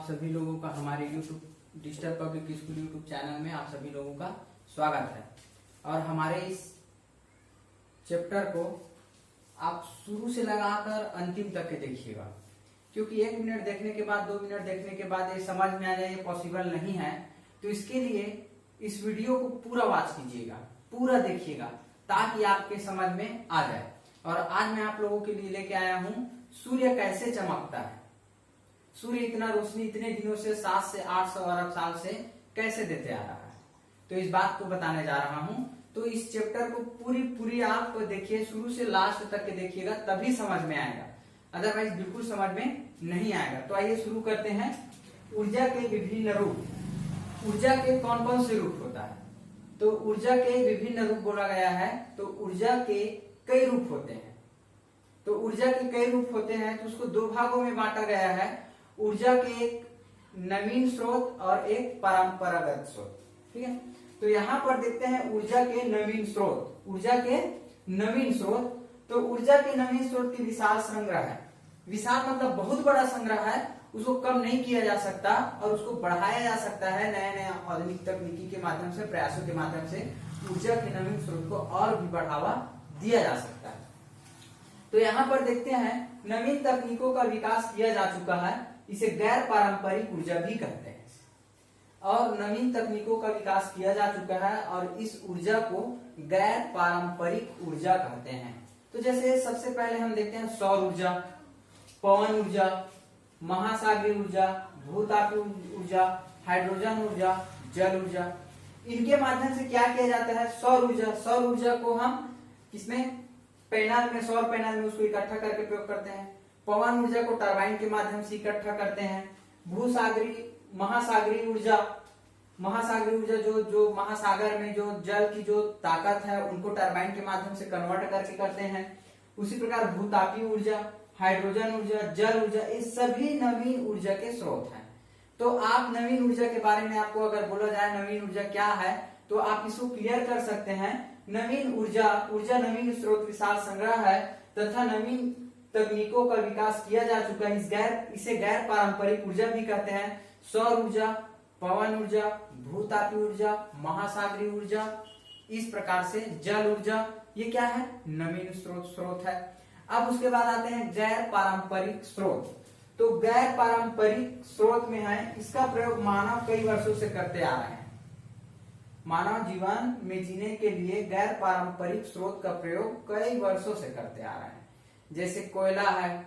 आप सभी लोगों का हमारे YouTube digital public school YouTube channel में आप सभी लोगों का स्वागत है। और हमारे इस चैप्टर को आप शुरू से लगाकर अंतिम तक के देखिएगा, क्योंकि 1 मिनट देखने के बाद 2 मिनट देखने के बाद ये समझ में आ जाए ये पॉसिबल नहीं है। तो इसके लिए इस वीडियो को पूरा वॉच कीजिएगा, पूरा देखिएगा ताकि आपके समझ में आ जाए। और आज मैं आप लोगों के लिए लेके आया हूँ सूर्य कैसे चमकता है। सूर्य इतना रोशनी इतने दिनों से 7 से 800 अरब साल से कैसे देते आ रहा है, तो इस बात को बताने जा रहा हूँ। तो इस चैप्टर को पूरी आप देखिए, शुरू से लास्ट तक के देखिएगा, तभी समझ में आएगा, अदरवाइज बिल्कुल समझ में नहीं आएगा। तो आइए शुरू करते हैं। ऊर्जा के विभिन्न रूप। ऊर्जा के कौन कौन से रूप होता है? तो ऊर्जा के विभिन्न रूप बोला गया है। तो ऊर्जा के कई रूप होते हैं। तो ऊर्जा के कई रूप होते हैं, तो उसको 2 भागों में बांटा गया है। ऊर्जा के एक नवीन स्रोत और एक परंपरागत स्रोत। ठीक है, तो यहाँ पर देखते हैं ऊर्जा के नवीन स्रोत। ऊर्जा के नवीन स्रोत, तो ऊर्जा के नवीन स्रोत की विशाल संग्रह है। विशाल मतलब बहुत बड़ा संग्रह है, उसको कम नहीं किया जा सकता और उसको बढ़ाया जा सकता है नए आधुनिक तकनीकी के माध्यम से, प्रयासों के माध्यम से ऊर्जा के नवीन स्रोत को और भी बढ़ावा दिया जा सकता है। तो यहाँ पर देखते हैं नवीन तकनीकों का विकास किया जा चुका है, इसे गैर पारंपरिक ऊर्जा भी कहते हैं। और नवीन तकनीकों का विकास किया जा चुका है और इस ऊर्जा को गैर पारंपरिक ऊर्जा कहते हैं। तो जैसे सबसे पहले हम देखते हैं सौर ऊर्जा, पवन ऊर्जा, महासागरीय ऊर्जा, भूतापीय ऊर्जा, हाइड्रोजन ऊर्जा, जल ऊर्जा। इनके माध्यम से क्या किया जाता है? सौर ऊर्जा। सौर ऊर्जा को हम किसमें? पैनल में, सौर पैनल में उसको इकट्ठा करके प्रयोग करते हैं। पवन ऊर्जा को टरबाइन के माध्यम से इकट्ठा करते हैं। भूसागरीय महासागरीय ऊर्जा, महासागरीय ऊर्जा जो महासागर में जो जल की जो ताकत है उनको टरबाइन के माध्यम से कन्वर्ट करके करते हैं। उसी प्रकार भूतापीय ऊर्जा, हाइड्रोजन ऊर्जा, जल ऊर्जा, ये सभी नवीन ऊर्जा के स्रोत हैं। तो आप नवीन ऊर्जा के बारे में आपको अगर बोला जाए नवीन ऊर्जा क्या है, तो आप इसको क्लियर कर सकते हैं। नवीन ऊर्जा नवीन स्रोत विशाल संग्रह है तथा नवीन तकनीकों का विकास किया जा चुका है। इसे गैर पारंपरिक ऊर्जा भी कहते हैं। सौर ऊर्जा, पवन ऊर्जा, भूतापीय ऊर्जा, महासागरीय ऊर्जा, इस प्रकार से जल ऊर्जा, ये क्या है? नवीन स्रोत है। अब उसके बाद आते हैं गैर पारंपरिक स्रोत। तो गैर पारंपरिक स्रोत में है, इसका प्रयोग मानव कई वर्षों से करते आ रहे हैं। मानव जीवन में जीने के लिए गैर पारंपरिक स्रोत का प्रयोग कई वर्षों से करते आ रहे हैं। जैसे कोयला है,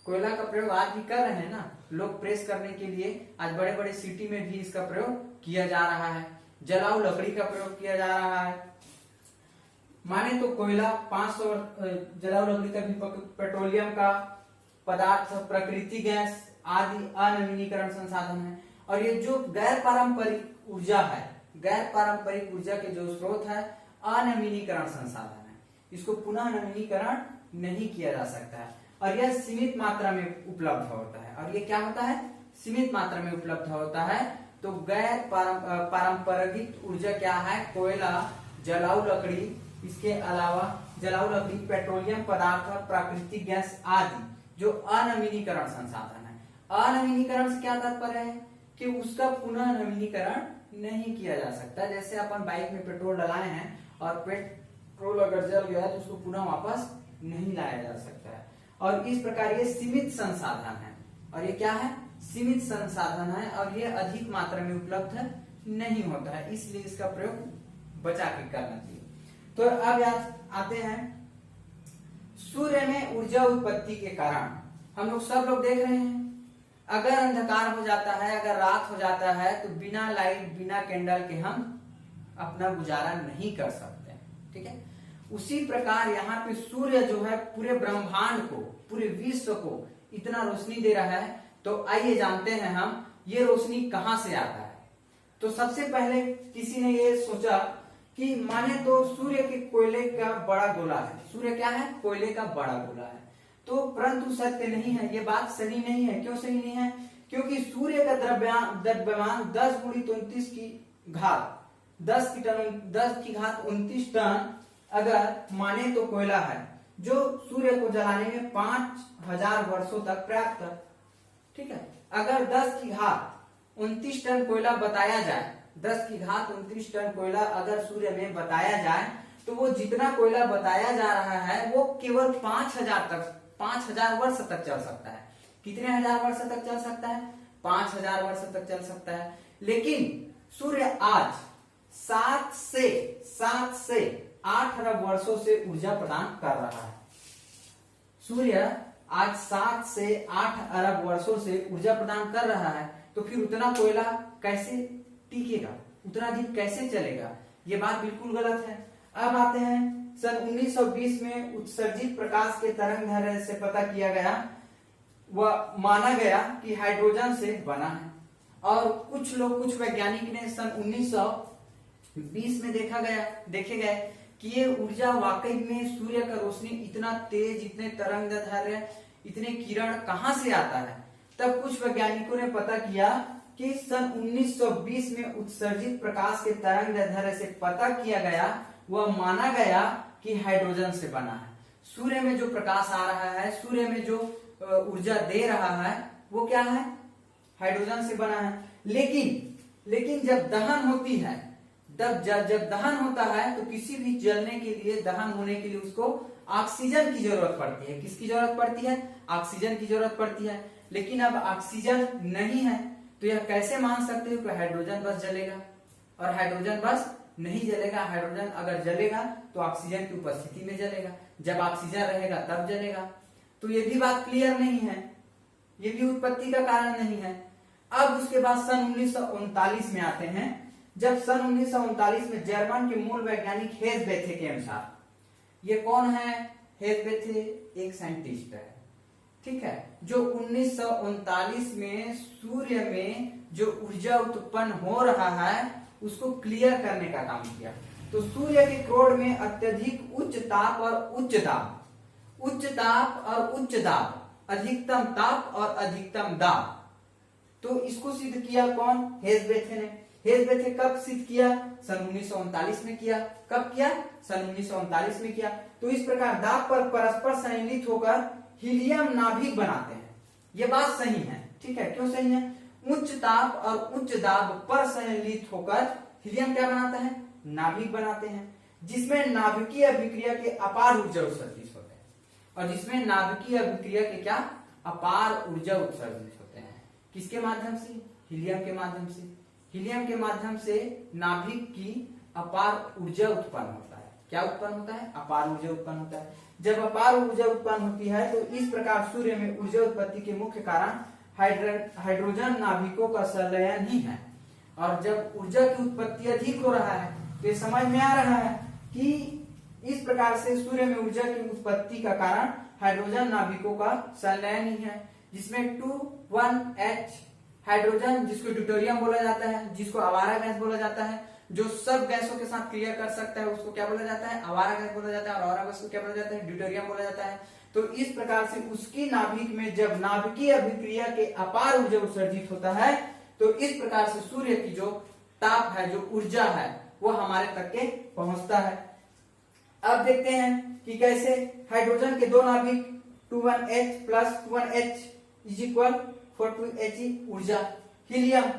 कोयला का प्रयोग आज भी कर रहे हैं ना लोग, प्रेस करने के लिए आज बड़े बड़े सिटी में भी इसका प्रयोग किया जा रहा है। जलाऊ लकड़ी का प्रयोग किया जा रहा है। माने तो कोयला 500 जलाऊ लकड़ी का भी, पेट्रोलियम का पदार्थ, प्रकृति गैस आदि अनवीनीकरण संसाधन है। और ये जो गैर पारंपरिक ऊर्जा है, गैर पारंपरिक ऊर्जा के जो स्रोत है अनवीनीकरण संसाधन है, इसको पुनः नवीनीकरण नहीं किया जा सकता है और यह सीमित मात्रा में उपलब्ध होता है। और ये क्या होता है? सीमित मात्रा में उपलब्ध होता है। तो गैर पारंपरिक ऊर्जा क्या है? कोयला, जलाऊ लकड़ी, इसके अलावा जलाऊ लकड़ी, पेट्रोलियम पदार्थ, प्राकृतिक गैस आदि जो अनवीनीकरण संसाधन है। अनवीनीकरण से क्या तात्पर्य है? कि उसका पुनः नवीनीकरण नहीं किया जा सकता। जैसे अपन बाइक में पेट्रोल डलाए हैं और पेट्रोल अगर जल गया तो उसको पुनः वापस नहीं लाया जा सकता है। और इस प्रकार ये सीमित संसाधन है। और ये क्या है? सीमित संसाधन है और ये अधिक मात्रा में उपलब्ध नहीं होता है, इसलिए इसका प्रयोग बचा के करना चाहिए। तो अब आते हैं सूर्य में ऊर्जा उत्पत्ति के कारण। हम लोग सब लोग देख रहे हैं, अगर अंधकार हो जाता है, अगर रात हो जाता है, तो बिना लाइट, बिना कैंडल के हम अपना गुजारा नहीं कर सकते। ठीक है, उसी प्रकार यहाँ पे सूर्य जो है पूरे ब्रह्मांड को, पूरे विश्व को इतना रोशनी दे रहा है। तो आइए जानते हैं हम ये रोशनी कहाँ से आता है। तो सबसे पहले किसी ने ये सोचा कि माने तो सूर्य के कोयले का बड़ा गोला है। सूर्य क्या है? कोयले का बड़ा गोला है। तो परंतु सत्य नहीं है, ये बात सही नहीं है। क्यों सही नहीं है? क्योंकि सूर्य का द्रव्यमान 10 × 29 की घात 10 की घात 29 टन अगर माने तो कोयला है, जो सूर्य को जलाने में 5000 वर्षों तक पर्याप्त है। ठीक है, अगर 10 की घात 29 टन कोयला बताया जाए, 10 की घात 29 टन कोयला अगर सूर्य में बताया जाए, तो वो जितना कोयला बताया जा रहा है वो केवल 5000 वर्ष तक चल सकता है। कितने हजार वर्ष तक चल सकता है? 5000 वर्ष तक चल सकता है। लेकिन सूर्य आज 7 से 8 अरब वर्षों से ऊर्जा प्रदान कर रहा है। सूर्य आज 7 से 8 अरब वर्षों से ऊर्जा प्रदान कर रहा है, तो फिर उतना कोयला कैसे टिकेगा, उतना दिन कैसे चलेगा? ये बात बिल्कुल गलत है। अब आते हैं सन 1920 में उत्सर्जित प्रकाश के तरंग दैर्ध्य से पता किया गया, वह माना गया कि हाइड्रोजन से बना है। और कुछ वैज्ञानिक ने सन 1920 में देखे गए कि ये ऊर्जा वाकई में सूर्य का रोशनी इतना तेज, इतने तरंग दैर्ध्य, इतने किरण कहां से आता है। तब कुछ वैज्ञानिकों ने पता किया कि सन 1920 में उत्सर्जित प्रकाश के तरंग दैर्ध्य से पता किया गया, वह माना गया कि हाइड्रोजन से बना है। सूर्य में जो प्रकाश आ रहा है, सूर्य में जो ऊर्जा दे रहा है, वो क्या है? हाइड्रोजन से बना है। लेकिन जब दहन होती है, जब दहन होता है, तो किसी भी जलने के लिए, दहन होने के लिए उसको ऑक्सीजन की जरूरत पड़ती है। किसकी जरूरत पड़ती है? ऑक्सीजन की जरूरत पड़ती है। लेकिन अब ऑक्सीजन नहीं है, तो यह कैसे मान सकते हो कि हाइड्रोजन बस जलेगा? और हाइड्रोजन बस नहीं जलेगा। हाइड्रोजन अगर जलेगा तो ऑक्सीजन की उपस्थिति में जलेगा, जब ऑक्सीजन रहेगा तब जलेगा। तो ये भी बात क्लियर नहीं है, ये भी उत्पत्ति का कारण नहीं है। अब उसके बाद सन 1939 में आते हैं, जब सन 1939 में जर्मन के मूल वैज्ञानिक हेस बेथे के अनुसार, ये कौन है? हेस बेथे एक साइंटिस्ट है, ठीक है, जो 1939 में सूर्य में जो ऊर्जा उत्पन्न हो रहा है उसको क्लियर करने का काम किया। तो सूर्य के क्रोड में अत्यधिक उच्च ताप और उच्च दाब, अधिकतम ताप और अधिकतम दाब, तो इसको सिद्ध किया कौन? हेस बेथे ने। हेस बेथे कब सिद्ध किया? सन 1939 में किया। कब किया? सन 1939 में किया। तो इस प्रकार दाब पर परस्पर संयोजित होकर हीलियम नाभिक बनाते हैं। ये बात सही है, ठीक है। क्यों सही है? उच्च ताप और उच्च दाब पर संयोजित होकर हीलियम क्या बनाता है? नाभिक बनाते हैं, जिसमें नाभिकीय अभिक्रिया के अपार ऊर्जा उत्सर्जित होते हैं। और जिसमें नाभिकीय अभिक्रिया के क्या? अपार ऊर्जा उत्सर्जित होते हैं। किसके माध्यम से? हीलियम के माध्यम से। हीलियम के माध्यम से नाभिक की अपार ऊर्जा उत्पन्न होता है। क्या उत्पन्न होता है? अपार ऊर्जा उत्पन्न होता है। जब अपार ऊर्जा उत्पन्न होती है, तो इस प्रकार सूर्य में ऊर्जा उत्पत्ति के मुख्य कारण हाइड्रोजन नाभिकों का संलयन ही है। और जब ऊर्जा की उत्पत्ति अधिक हो रहा है, तो ये समझ में आ रहा है कि इस प्रकार से सूर्य में ऊर्जा की उत्पत्ति का कारण हाइड्रोजन नाभिकों का संलयन ही है, जिसमें 2,1H हाइड्रोजन, जिसको ड्यूटेरियम बोला जाता है, जिसको आवारा गैस बोला जाता है, जो सब गैसों के साथ क्रिया कर सकता है, उसको क्या बोला जाता है? आवारा गैस बोला जाता है। और आवारा गैस को क्या बोला जाता है? ड्यूटेरियम बोला जाता है। तो इस प्रकार से उसकी नाभिक में जब नाभिकीय अभिक्रिया के अपार ऊर्जा उत्सर्जित होता है, तो इस प्रकार से सूर्य की जो ताप है, जो ऊर्जा है, वो हमारे तक के पहुंचता है। अब देखते हैं कि कैसे हाइड्रोजन के दो नाभिक 2,1H plus 2,1H is equal 4,2He ऊर्जा। हीलियम,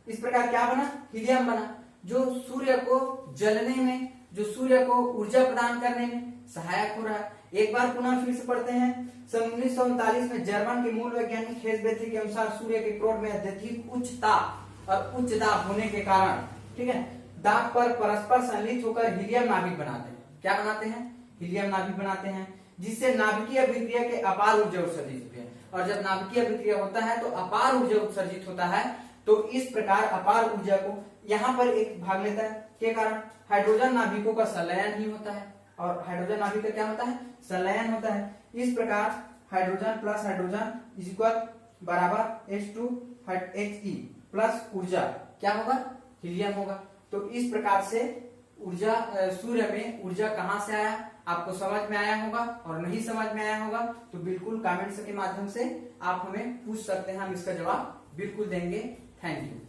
इस प्रकार क्या बना? हीलियम बना, जो सूर्य को जलने में, जो सूर्य को ऊर्जा प्रदान करने में सहायक हो रहा है। एक बार पुनः फिर से पढ़ते हैं। सन 1939 में जर्मन के मूल वैज्ञानिक हेस बेथे के अनुसार सूर्य के क्रोड में अत्यधिक उच्च ताप और उच्च दाब होने के कारण, ठीक है, दाब पर परस्पर संलित होकर हीलियम नाभिक बनाते हैं। क्या बनाते हैं? हीलियम नाभिक बनाते हैं, जिससे नाभिकीय अभिक्रिया के अपार ऊर्जा उत्सर्जित होती है। और जब नाभिकीय अभिक्रिया होता है तो अपार ऊर्जा उत्सर्जित होता है। तो इस प्रकार अपार ऊर्जा को यहाँ पर एक भाग लेता है के कारण हाइड्रोजन नाभिकों का संलयन ही होता है। और हाइड्रोजन नाभिक का क्या होता है? संलयन होता है। इस प्रकार hydrogen plus hydrogen is equal बराबर H2He प्लस ऊर्जा क्या होगा? हीलियम होगा। तो इस प्रकार से ऊर्जा, सूर्य में ऊर्जा कहां से आया, आपको समझ में आया होगा। और नहीं समझ में आया होगा तो बिल्कुल कमेंट्स के माध्यम से आप हमें पूछ सकते हैं, हम इसका जवाब बिल्कुल देंगे। Thank you.